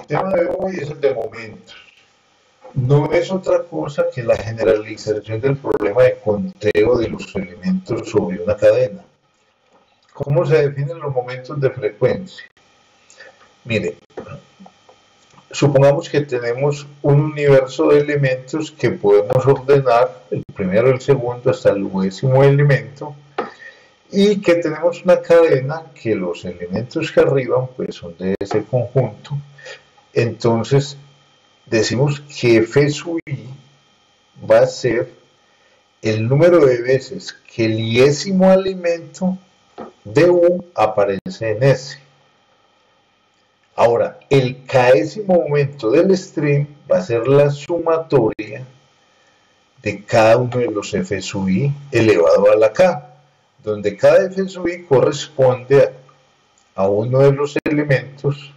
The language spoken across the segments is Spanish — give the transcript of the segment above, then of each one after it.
tema de hoy es el de momentos. No es otra cosa que la generalización del problema de conteo de los elementos sobre una cadena. ¿Cómo se definen los momentos de frecuencia? Mire, supongamos que tenemos un universo de elementos que podemos ordenar, el primero, el segundo, hasta el 10º elemento, y que tenemos una cadena que los elementos que arriban pues son de ese conjunto. Entonces decimos que F sub I va a ser el número de veces que el 10º elemento de U aparece en S. Ahora, el késimo momento del string va a ser la sumatoria de cada uno de los F sub I elevado a la K, donde cada F sub I corresponde a uno de los elementos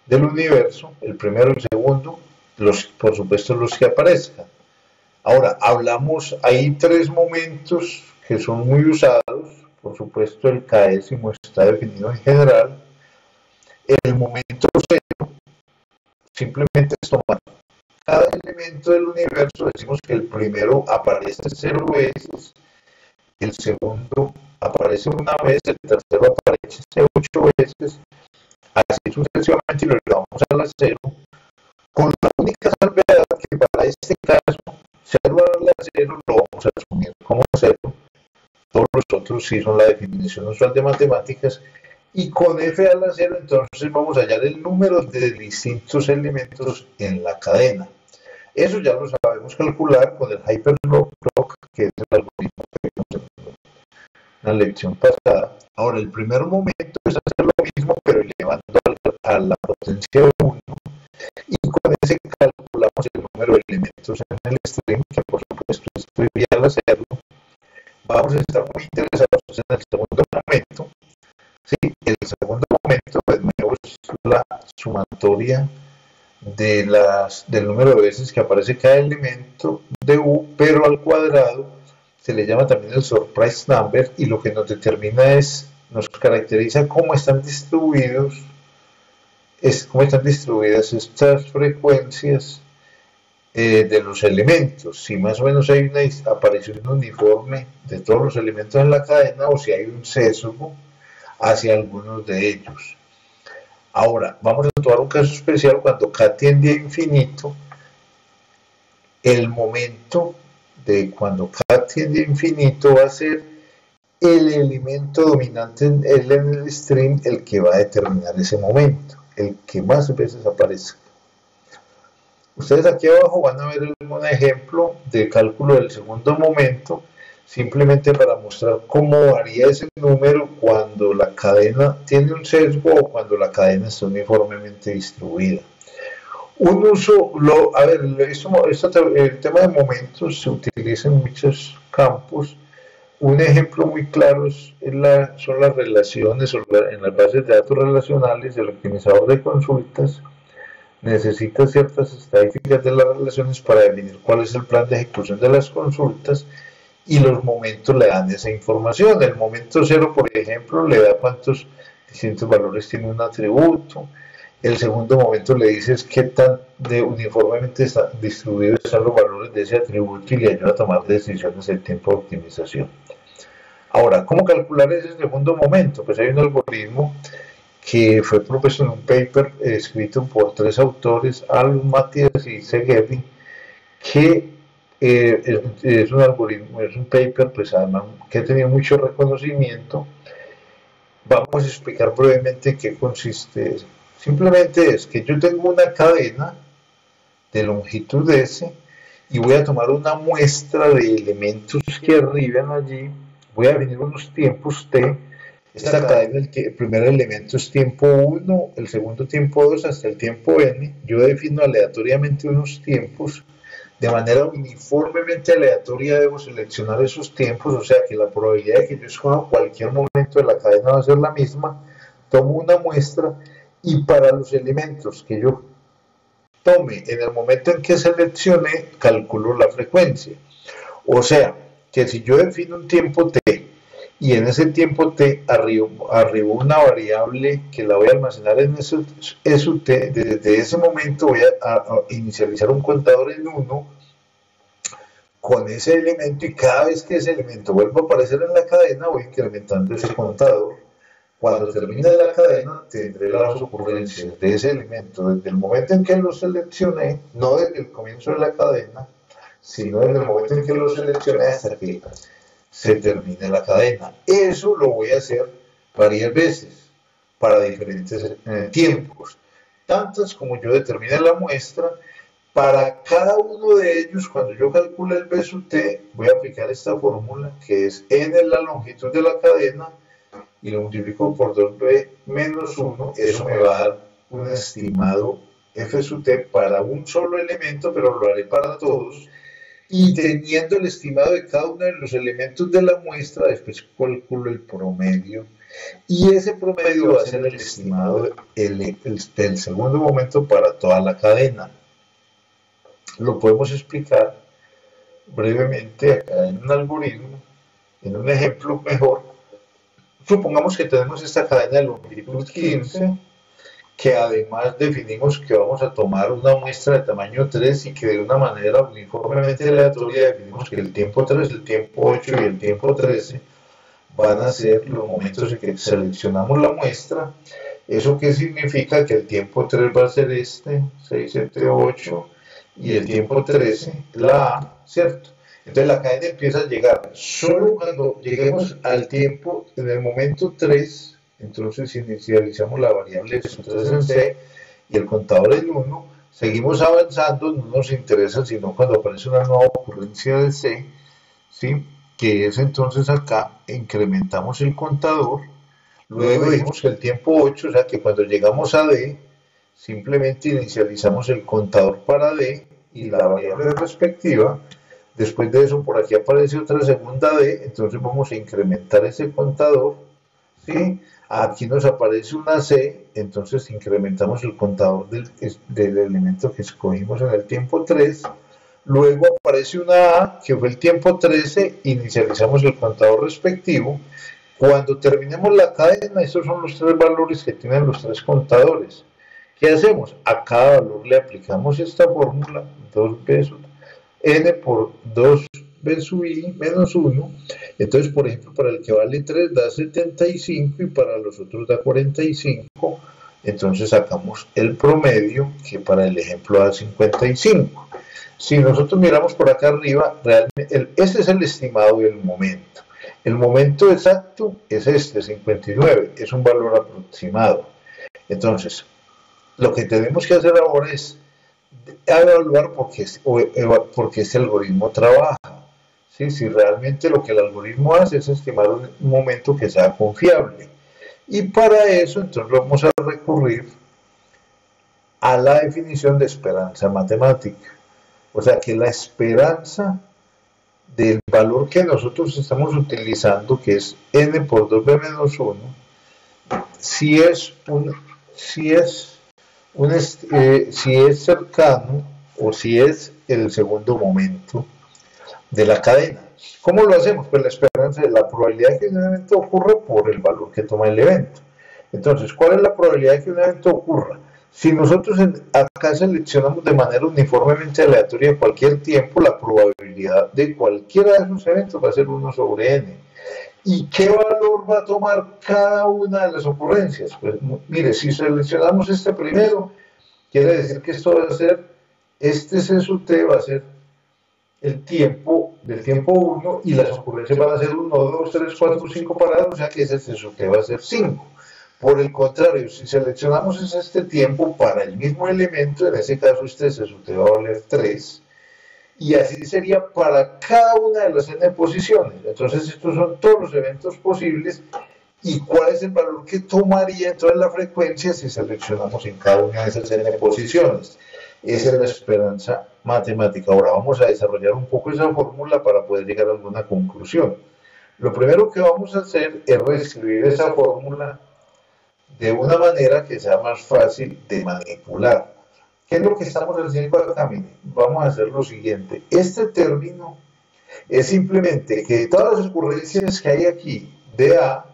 del universo, el primero, el segundo, por supuesto los que aparezcan. Ahora, hay tres momentos que son muy usados, por supuesto el késimo está definido en general. El momento cero simplemente es tomar cada elemento del universo, decimos que el primero aparece 0 veces, el segundo aparece una vez, el tercero aparece 8 veces, así sucesivamente, y lo elevamos a la 0, con la única salvedad que para este caso 0 a la 0 lo vamos a asumir como 0, todos los otros sí son la definición usual de matemáticas, y con F a la 0 entonces vamos a hallar el número de distintos elementos en la cadena. Eso ya lo sabemos calcular con el Hyperloop, que es el algoritmo que vimos en la lección pasada. Ahora, el primer momento es hacer lo mismo, pero elevando a la potencia de 1, y con ese calculamos el número de elementos en el string, que por supuesto es trivial hacerlo. Vamos a estar muy interesados en el segundo momento. Sí, el segundo momento de nuevo es la sumatoria del número de veces que aparece cada elemento de U, pero al cuadrado. Se le llama también el surprise number, y lo que nos determina nos caracteriza cómo están distribuidas estas frecuencias de los elementos, si más o menos hay una aparición uniforme de todos los elementos en la cadena o si hay un sesgo hacia algunos de ellos. Ahora, vamos a tomar un caso especial cuando K tiende a infinito. El momento de cuando K tiende a infinito va a ser el elemento dominante en el string el que va a determinar ese momento, el que más veces aparezca. Ustedes aquí abajo van a ver un ejemplo de cálculo del segundo momento, simplemente para mostrar cómo varía ese número cuando la cadena tiene un sesgo o cuando la cadena está uniformemente distribuida. Un uso, el tema de momentos se utiliza en muchos campos. Un ejemplo muy claro son las relaciones en las bases de datos relacionales. El optimizador de consultas necesita ciertas estadísticas de las relaciones para definir cuál es el plan de ejecución de las consultas, y los momentos le dan esa información. El momento 0, por ejemplo, le da cuántos distintos valores tiene un atributo. El segundo momento le dice qué tan uniformemente distribuidos están los valores de ese atributo y le ayuda a tomar decisiones en tiempo de optimización. Ahora, ¿cómo calcular ese segundo momento? Pues hay un algoritmo que fue propuesto en un paper escrito por 3 autores, Al, Matías y Szegedi, que es un algoritmo, es un paper, pues además que ha tenido mucho reconocimiento. Vamos a explicar brevemente en qué consiste eso. Simplemente es que yo tengo una cadena de longitud S y voy a tomar una muestra de elementos que arriben allí, voy a definir unos tiempos T. Esta cadena, el primer elemento es tiempo 1, el segundo tiempo 2 hasta el tiempo n. Yo defino aleatoriamente unos tiempos. De manera uniformemente aleatoria debo seleccionar esos tiempos, o sea que la probabilidad de que yo escoja cualquier momento de la cadena va a ser la misma. Tomo una muestra y para los elementos que yo tome en el momento en que seleccione, calculo la frecuencia. O sea que si yo defino un tiempo t y en ese tiempo t arribo una variable que la voy a almacenar en su t. Desde ese momento voy a inicializar un contador en 1 con ese elemento, y cada vez que ese elemento vuelva a aparecer en la cadena voy incrementando ese contador. Cuando termine la cadena tendré las ocurrencias de ese elemento desde el momento en que lo seleccioné, no desde el comienzo de la cadena, sino desde el momento en que lo seleccioné hasta que se termine la cadena. Eso lo voy a hacer varias veces para diferentes tiempos, tantas como yo determine la muestra. Para cada uno de ellos, cuando yo calcule el B sub t, voy a aplicar esta fórmula que es n es la longitud de la cadena y lo multiplico por 2b menos 1, eso me va a dar un estimado f sub t para un solo elemento, pero lo haré para todos. Y teniendo el estimado de cada uno de los elementos de la muestra, después calculo el promedio. Y ese promedio va a ser el estimado del segundo momento para toda la cadena. Lo podemos explicar brevemente acá en un algoritmo, en un ejemplo mejor. Supongamos que tenemos esta cadena de longitud 15, que además definimos que vamos a tomar una muestra de tamaño 3 y que de una manera uniformemente aleatoria definimos que el tiempo 3, el tiempo 8 y el tiempo 13 van a ser los momentos en que seleccionamos la muestra. ¿Eso qué significa? Que el tiempo 3 va a ser este, 6, 7, 8, y el tiempo 13, la A, ¿cierto? Entonces la cadena empieza a llegar. Solo cuando lleguemos al tiempo, en el momento 3, entonces inicializamos la variable f3 en C y el contador en 1, seguimos avanzando, no nos interesa sino cuando aparece una nueva ocurrencia de C, ¿sí? Que es entonces acá, incrementamos el contador, luego dijimos que el tiempo 8, o sea que cuando llegamos a D, simplemente inicializamos el contador para D y la variable respectiva. Después de eso, por aquí aparece otra segunda D, entonces vamos a incrementar ese contador, ¿sí? Aquí nos aparece una C, entonces incrementamos el contador del elemento que escogimos en el tiempo 3. Luego aparece una A, que fue el tiempo 13, inicializamos el contador respectivo. Cuando terminemos la cadena, estos son los tres valores que tienen los tres contadores. ¿Qué hacemos? A cada valor le aplicamos esta fórmula, 2b sub n por 2b sub i menos 1. Entonces, por ejemplo, para el que vale 3 da 75 y para los otros da 45. Entonces sacamos el promedio, que para el ejemplo da 55. Si nosotros miramos por acá arriba, realmente este es el estimado del momento. El momento exacto es este, 59, es un valor aproximado. Entonces, lo que tenemos que hacer ahora es evaluar por qué este algoritmo trabaja. ¿Sí? Si realmente lo que el algoritmo hace es estimar un momento que sea confiable. Y para eso, entonces vamos a recurrir a la definición de esperanza matemática. O sea que la esperanza del valor que nosotros estamos utilizando, que es n por 2b menos 1, si es cercano o si es el segundo momento de la cadena. ¿Cómo lo hacemos? Pues la esperanza de la probabilidad de que un evento ocurra por el valor que toma el evento. Entonces, ¿cuál es la probabilidad de que un evento ocurra? Si nosotros acá seleccionamos de manera uniformemente aleatoria cualquier tiempo, la probabilidad de cualquiera de esos eventos va a ser 1 sobre n. ¿Y qué valor va a tomar cada una de las ocurrencias? Pues mire, si seleccionamos este primero, quiere decir que esto va a ser, este C sub t va a ser el tiempo del tiempo 1 y las ocurrencias van a ser 1, 2, 3, 4, 5 paradas, o sea que ese C sub t va a ser 5. Por el contrario, si seleccionamos este tiempo para el mismo elemento, en ese caso este C sub t va a valer 3, y así sería para cada una de las n posiciones. Entonces estos son todos los eventos posibles. ¿Y cuál es el valor que tomaría entonces la frecuencia si seleccionamos en cada una de esas n posiciones? Esa es la esperanza matemática. Ahora vamos a desarrollar un poco esa fórmula para poder llegar a alguna conclusión. Lo primero que vamos a hacer es reescribir esa fórmula de una manera que sea más fácil de manipular. ¿Qué es lo que estamos haciendo acá? Vamos a hacer lo siguiente. Este término es simplemente que todas las ocurrencias que hay aquí de A,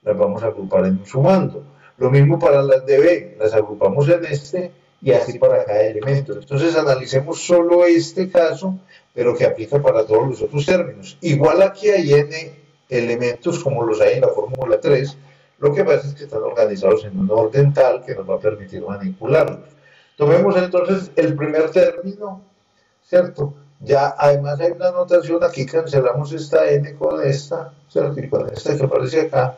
las vamos a agrupar en un sumando. Lo mismo para las de B, las agrupamos en este y así para cada elemento. Entonces analicemos solo este caso, pero que aplica para todos los otros términos. Igual aquí hay n elementos como los hay en la fórmula 3, lo que pasa es que están organizados en un orden tal que nos va a permitir manipularlos. Tomemos entonces el primer término, ¿cierto? Ya además hay una notación, aquí cancelamos esta n con esta, ¿cierto? Y con esta que aparece acá.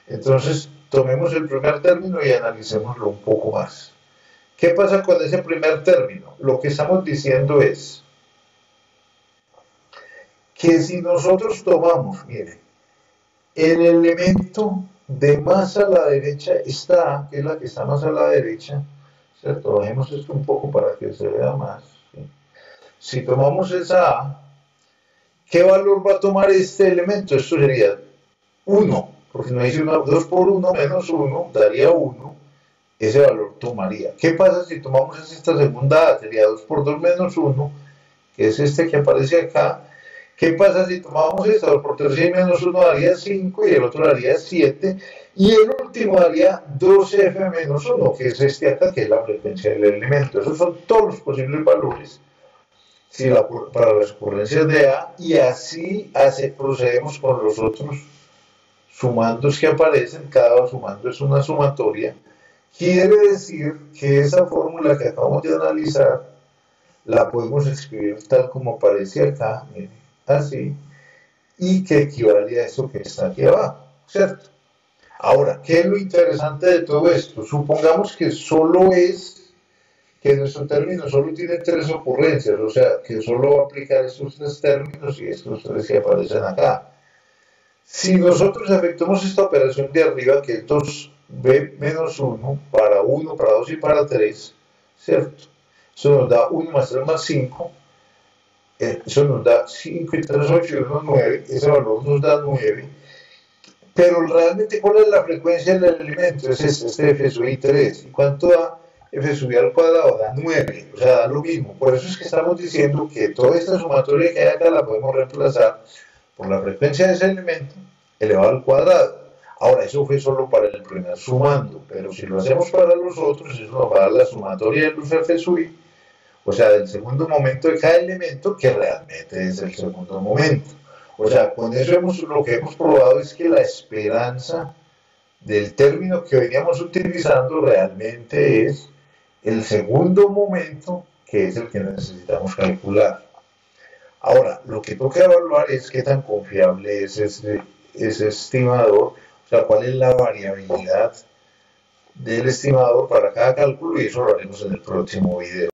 Entonces tomemos el primer término y analicémoslo un poco más. ¿Qué pasa con ese primer término? Lo que estamos diciendo es que si nosotros tomamos, miren, el elemento de más a la derecha está A, que es la que está más a la derecha, ¿cierto? Bajemos esto un poco para que se vea más, ¿sí? Si tomamos esa A, ¿qué valor va a tomar este elemento? Esto sería 1, porque no dice 2 por 1 menos 1, daría 1, ese valor tomaría. ¿Qué pasa si tomamos esta segunda A? Sería 2 por 2 menos 1, que es este que aparece acá. ¿Qué pasa si tomamos esta? 2 por 3 y menos 1 daría 5 y el otro daría 7 y el último daría 2f menos 1, que es este acá, que es la frecuencia del elemento. Esos son todos los posibles valores para las ocurrencias de A y así procedemos con los otros sumandos que aparecen. Cada sumando es una sumatoria. Quiere decir que esa fórmula que acabamos de analizar la podemos escribir tal como aparece acá, miren, así, y que equivale a eso que está aquí abajo, ¿cierto? Ahora, ¿qué es lo interesante de todo esto? Supongamos que nuestro término solo tiene 3 ocurrencias, o sea, que solo va a aplicar estos 3 términos y estos 3 que aparecen acá. Si nosotros efectuamos esta operación de arriba, que es 2b menos 1, para 1, para 2 y para 3, ¿cierto? Eso nos da 1 más 3 más 5, eso nos da 5 y 3, 8 y 1, 9, ese valor nos da 9, pero realmente ¿cuál es la frecuencia del elemento? Es este f sub i 3, ¿y cuánto da f sub i al cuadrado? Da 9, o sea, da lo mismo. Por eso es que estamos diciendo que toda esta sumatoria que hay acá la podemos reemplazar por la frecuencia de ese elemento elevado al cuadrado. Ahora, eso fue solo para el primer sumando, pero si lo hacemos para los otros, eso nos va a dar la sumatoria de luz f sub i, o sea, del segundo momento de cada elemento, que realmente es el segundo momento. O sea, con eso lo que hemos probado es que la esperanza del término que veníamos utilizando realmente es el segundo momento, que es el que necesitamos calcular. Ahora, lo que toca evaluar es qué tan confiable es ese estimador, o sea, cuál es la variabilidad del estimador para cada cálculo, y eso lo haremos en el próximo video.